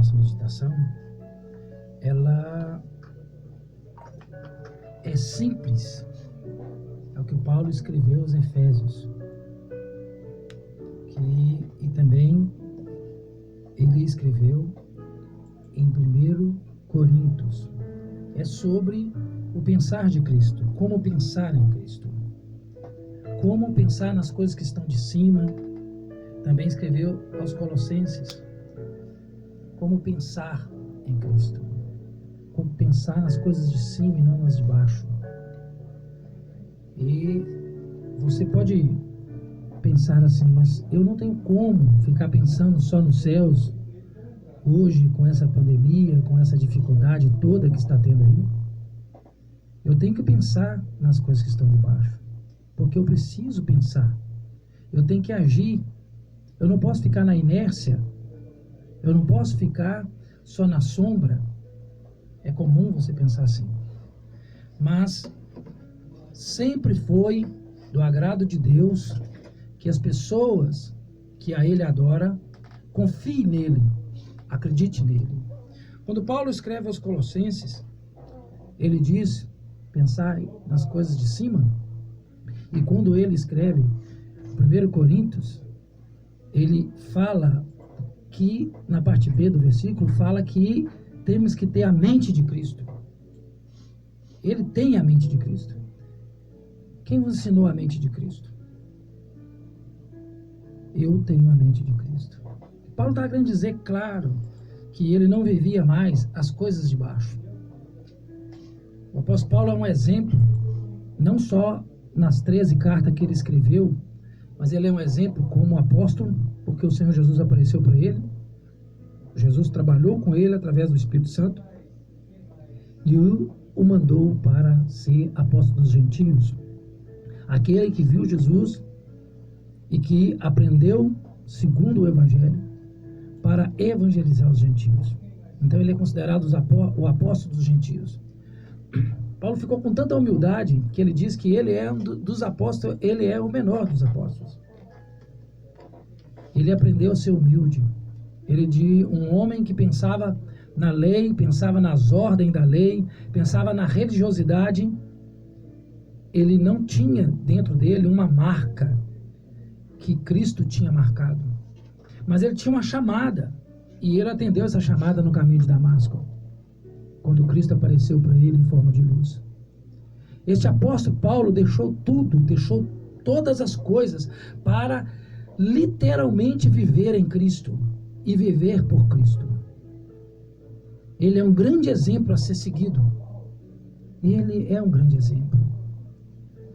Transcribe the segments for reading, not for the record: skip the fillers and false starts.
nossa meditação, ela é simples. É o que o Paulo escreveu aos Efésios. E também ele escreveu em 1 Coríntios. É sobre o pensar de Cristo, como pensar em Cristo, como pensar nas coisas que estão de cima. Também escreveu aos Colossenses, como pensar em Cristo, como pensar nas coisas de cima e não nas de baixo. E você pode pensar assim, mas eu não tenho como ficar pensando só nos céus hoje, com essa pandemia, com essa dificuldade toda que está tendo aí. Eu tenho que pensar nas coisas que estão de baixo, porque eu preciso pensar, eu tenho que agir. Eu não posso ficar na inércia, eu não posso ficar só na sombra. É comum você pensar assim, mas sempre foi do agrado de Deus que as pessoas que a Ele adoram confiem nele, acredite nele. Quando Paulo escreve aos Colossenses, ele diz pensar nas coisas de cima. E quando ele escreve 1 Coríntios, ele fala que, na parte B do versículo, fala que temos que ter a mente de Cristo. Ele tem a mente de Cristo. Quem vos ensinou a mente de Cristo? Eu tenho a mente de Cristo. Paulo está querendo dizer, claro, que ele não vivia mais as coisas de baixo. O apóstolo Paulo é um exemplo, não só nas 13 cartas que ele escreveu, mas ele é um exemplo como apóstolo, porque o Senhor Jesus apareceu para ele, Jesus trabalhou com ele através do Espírito Santo e o mandou para ser apóstolo dos gentios. Aquele que viu Jesus e que aprendeu segundo o Evangelho para evangelizar os gentios. Então ele é considerado o apóstolo dos gentios. Paulo ficou com tanta humildade que ele diz que ele é dos apóstolos, ele é o menor dos apóstolos. Ele aprendeu a ser humilde. Ele de um homem que pensava na lei, pensava nas ordens da lei, pensava na religiosidade. Ele não tinha dentro dele uma marca que Cristo tinha marcado. Mas ele tinha uma chamada, e ele atendeu essa chamada no caminho de Damasco, quando Cristo apareceu para ele em forma de luz. Este apóstolo Paulo deixou tudo, deixou todas as coisas para literalmente viver em Cristo e viver por Cristo. Ele é um grande exemplo a ser seguido. Ele é um grande exemplo.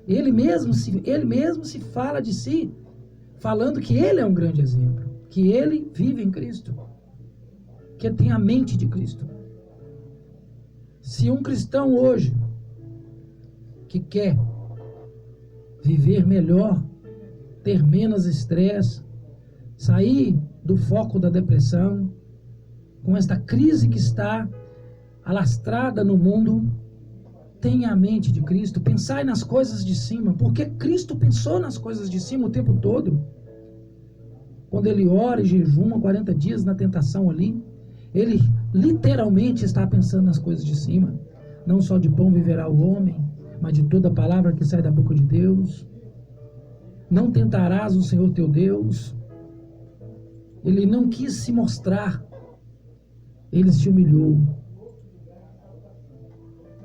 Ele mesmo se fala de si, falando que ele é um grande exemplo, que ele vive em Cristo, que tem a mente de Cristo. Se um cristão hoje que quer viver melhor, ter menos estresse, sair do foco da depressão, com esta crise que está alastrada no mundo, tenha a mente de Cristo, pensai nas coisas de cima, porque Cristo pensou nas coisas de cima o tempo todo. Quando ele ora e jejuma 40 dias na tentação ali, ele literalmente está pensando nas coisas de cima. Não só de pão viverá o homem, mas de toda palavra que sai da boca de Deus. Não tentarás o Senhor teu Deus. Ele não quis se mostrar, ele se humilhou.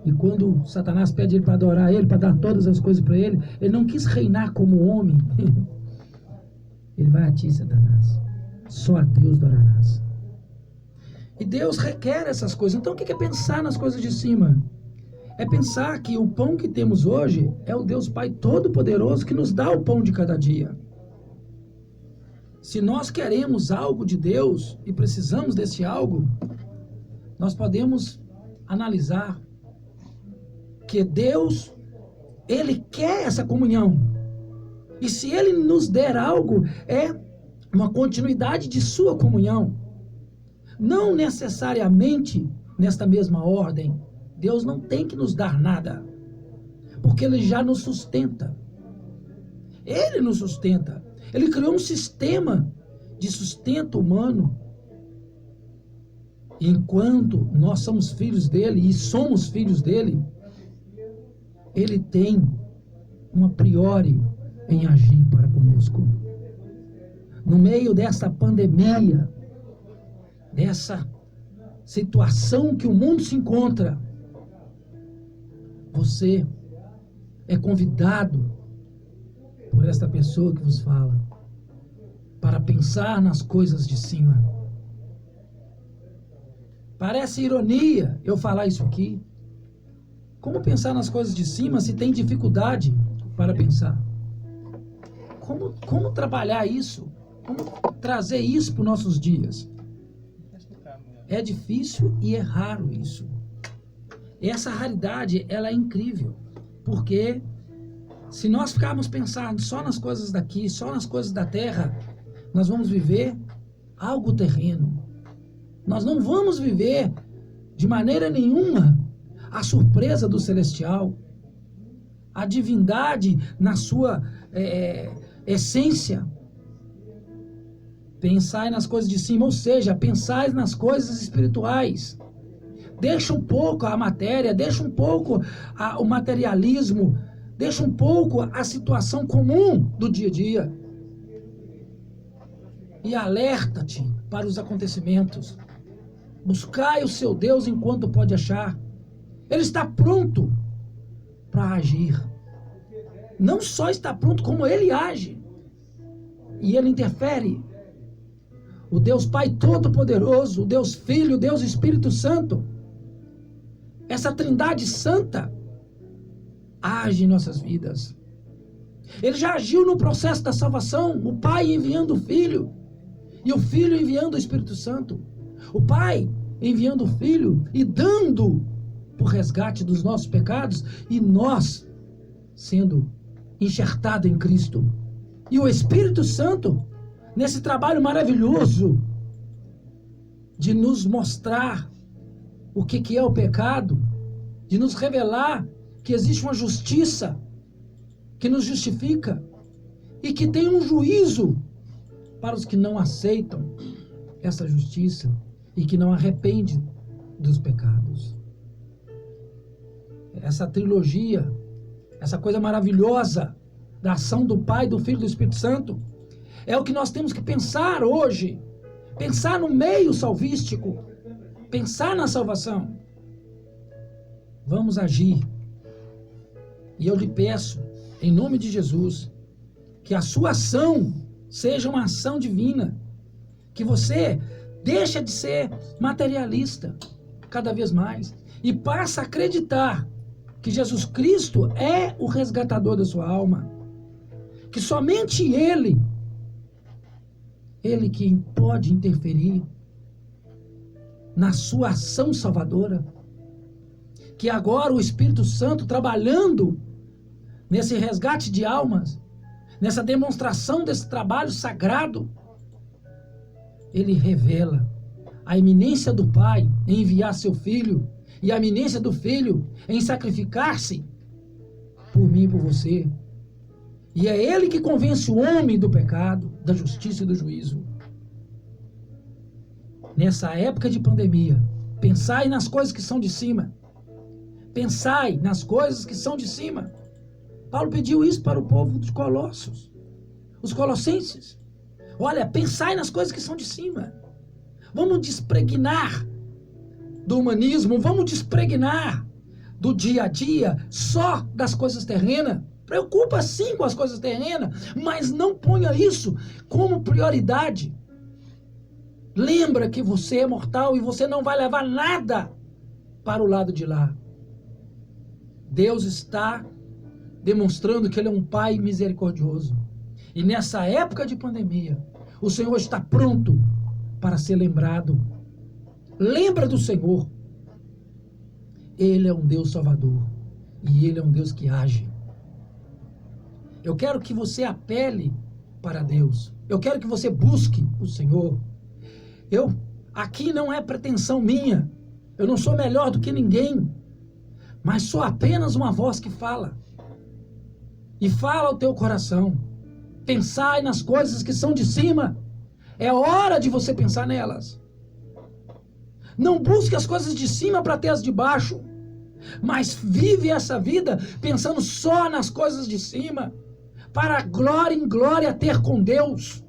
E quando Satanás pede ele para adorar ele, para dar todas as coisas para ele, ele não quis reinar como homem. Ele vai a ti, Satanás. Só a Deus adorarás. E Deus requer essas coisas. Então o que é pensar nas coisas de cima? É pensar que o pão que temos hoje é o Deus Pai Todo-Poderoso que nos dá o pão de cada dia. Se nós queremos algo de Deus e precisamos desse algo, nós podemos analisar que Deus, Ele quer essa comunhão. E se Ele nos der algo, é uma continuidade de sua comunhão. Não necessariamente nesta mesma ordem. Deus não tem que nos dar nada, porque Ele já nos sustenta. Ele nos sustenta. Ele criou um sistema de sustento humano Enquanto nós somos filhos dele e somos filhos dele, ele tem uma priori em agir para conosco. No meio dessa pandemia, dessa situação que o mundo se encontra, você é convidado por esta pessoa que vos fala para pensar nas coisas de cima. Parece ironia eu falar isso aqui. Como pensar nas coisas de cima se tem dificuldade para pensar? Como trabalhar isso? Como trazer isso para os nossos dias? É difícil e é raro isso. Essa raridade, ela é incrível. Porque se nós ficarmos pensando só nas coisas daqui, só nas coisas da terra, nós vamos viver algo terreno. Nós não vamos viver de maneira nenhuma a surpresa do celestial, a divindade na sua essência. Pensai nas coisas de cima, ou seja, pensai nas coisas espirituais. Deixa um pouco a matéria, deixa um pouco o materialismo, deixa um pouco a situação comum do dia a dia. E alerta-te para os acontecimentos. Buscai o seu Deus enquanto pode achar. Ele está pronto para agir. Não só está pronto, como ele age. E ele interfere. O Deus Pai Todo-Poderoso, o Deus Filho, o Deus Espírito Santo, essa trindade santa, age em nossas vidas. Ele já agiu no processo da salvação, o Pai enviando o Filho, e o Filho enviando o Espírito Santo. O Pai enviando o Filho e dando o resgate dos nossos pecados, e nós sendo enxertados em Cristo. E o Espírito Santo, nesse trabalho maravilhoso de nos mostrar o que é o pecado, de nos revelar que existe uma justiça que nos justifica e que tem um juízo para os que não aceitam essa justiça e que não arrependem dos pecados. Essa trilogia, essa coisa maravilhosa da ação do Pai, do Filho e do Espírito Santo, é o que nós temos que pensar hoje. Pensar no meio salvístico. Pensar na salvação. Vamos agir. E eu lhe peço, em nome de Jesus, que a sua ação seja uma ação divina. Que você deixe de ser materialista cada vez mais e passe a acreditar que Jesus Cristo é o resgatador da sua alma. Que somente Ele que pode interferir na sua ação salvadora. Que agora o Espírito Santo trabalhando nesse resgate de almas, nessa demonstração desse trabalho sagrado, ele revela a iminência do Pai em enviar seu Filho e a iminência do Filho em sacrificar-se por mim e por você. E é ele que convence o homem do pecado, da justiça e do juízo. Nessa época de pandemia, pensai nas coisas que são de cima. Pensai nas coisas que são de cima. Paulo pediu isso para o povo de Colossos, os colossenses. Olha, pensai nas coisas que são de cima. Vamos despregnar do humanismo, vamos despregnar do dia a dia só das coisas terrenas. Preocupa sim com as coisas terrenas, mas não ponha isso como prioridade. Lembra que você é mortal e você não vai levar nada para o lado de lá. Deus está demonstrando que Ele é um Pai misericordioso. E nessa época de pandemia, o Senhor está pronto para ser lembrado. Lembra do Senhor. Ele é um Deus salvador. E Ele é um Deus que age. Eu quero que você apele para Deus. Eu quero que você busque o Senhor. Aqui não é pretensão minha. Eu não sou melhor do que ninguém. Mas sou apenas uma voz que fala. E fala ao teu coração. Pensai nas coisas que são de cima. É hora de você pensar nelas. Não busque as coisas de cima para ter as de baixo, mas vive essa vida pensando só nas coisas de cima, para glória em glória ter com Deus.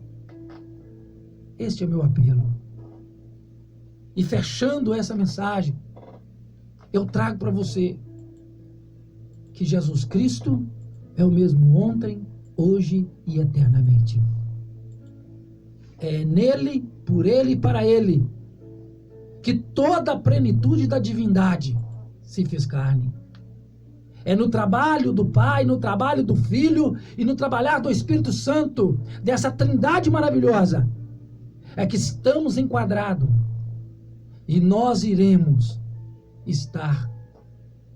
Este é meu apelo. E fechando essa mensagem, eu trago para você que Jesus Cristo é o mesmo ontem, hoje e eternamente. É nele, por ele e para ele que toda a plenitude da divindade se fez carne. É no trabalho do Pai, no trabalho do Filho e no trabalhar do Espírito Santo, dessa trindade maravilhosa, é que estamos enquadrados e nós iremos estar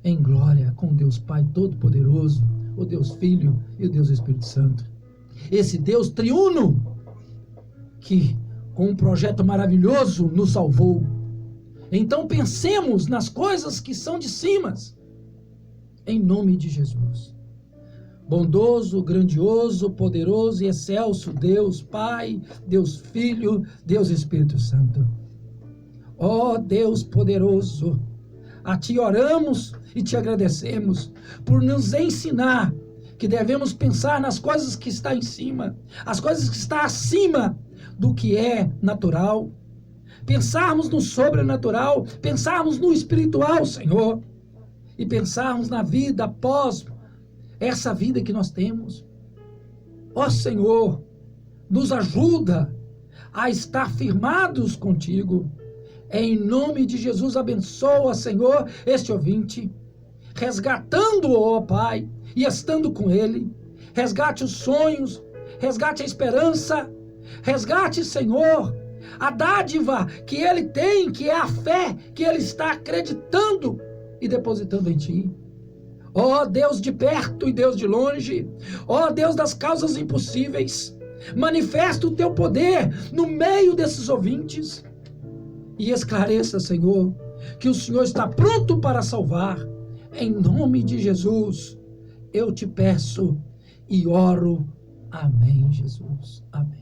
em glória com Deus Pai Todo-Poderoso, o Deus Filho e o Deus Espírito Santo. Esse Deus triuno que com um projeto maravilhoso nos salvou. Então pensemos nas coisas que são de cima, em nome de Jesus. Bondoso, grandioso, poderoso e excelso Deus Pai, Deus Filho, Deus Espírito Santo. Ó Deus poderoso, a Ti oramos e Te agradecemos por nos ensinar que devemos pensar nas coisas que estão em cima, as coisas que estão acima do que é natural. Pensarmos no sobrenatural, pensarmos no espiritual, Senhor, e pensarmos na vida após essa vida que nós temos. Ó Senhor, nos ajuda a estar firmados contigo. Em nome de Jesus, abençoa, Senhor, este ouvinte, resgatando-o, ó Pai, e estando com ele. Resgate os sonhos, resgate a esperança, resgate, Senhor, a dádiva que ele tem, que é a fé que ele está acreditando e depositando em Ti. Ó Deus de perto e Deus de longe, ó Deus das causas impossíveis, manifesta o Teu poder no meio desses ouvintes e esclareça, Senhor, que o Senhor está pronto para salvar. Em nome de Jesus, eu Te peço e oro. Amém, Jesus. Amém.